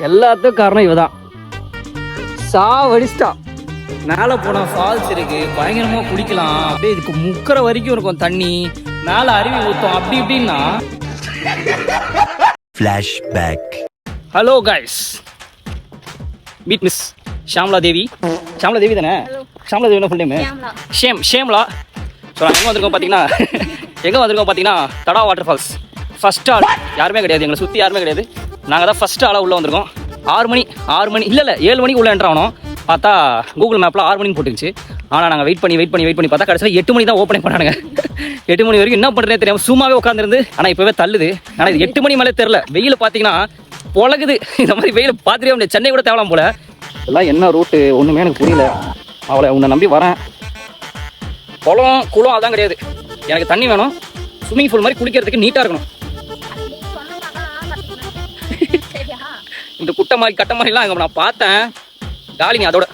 எல்லாத்துக்கும் காரணம் இவ தான். சாவடிச்சிட்டா. மேலே போனால் ஃபால்ஸ் இருக்கு, பயங்கரமாக குளிக்கலாம். அப்படியே இதுக்கு முக்கிற வரைக்கும் இருக்கும் தண்ணி, மேலே அருவி ஊற்றும் அப்படி இப்படின்னா. Flashback. Hello guys, meet miss Shamla Devi. Shamla Devi தானே? Shamla Devi full name Shemla. So நாங்கள் எங்கே வந்திருக்கோம் பார்த்தீங்கன்னா தடா வாட்டர் ஃபால்ஸ். ஃபர்ஸ்ட் ஆள் யாருமே கிடையாது, எங்களை சுற்றி யாருமே கிடையாது. நாங்கள் தான் ஃபர்ஸ்ட் ஆளாக உள்ளே வந்திருக்கோம். 6 மணி இல்லை 7 மணிக்கு உள்ளே என்ட்ரு ஆகணும். பார்த்தா கூகுள் மேப்பில் 6 மணிக்கு போட்டுருச்சு. ஆனால் நாங்கள் வெயிட் பண்ணி பார்த்தா கடைசியில் 8 மணி தான் ஓப்பன் பண்ணானுங்க. 8 மணி வரைக்கும் என்ன பண்ணுறதே தெரியாமல் சும்மாவே உட்காந்துருந்து. ஆனால் இப்போவே தள்ளுது. ஆனால் இது 8 மணி மேலே தெரில. வெயில் பார்த்தீங்கன்னா பொழகுது. இந்த மாதிரி வெயில் பார்த்துட்டே முடியாது. சென்னை கூட தேவலாம் போல. எல்லாம் என்ன ரூட்டு ஒன்றுமே எனக்கு புரியல. அவளை உன்னை நம்பி வரேன். குளம் அதான் கிடையாது. எனக்கு தண்ணி வேணும். ஸ்விம்மிங் பூல் மாதிரி குளிக்கிறதுக்கு நீட்டாக இருக்கணும். இந்த குட்டை மாதிரி கட்டை மாதிரிலாம் அங்கே நான் பார்த்தேன். காலி நீ அதோட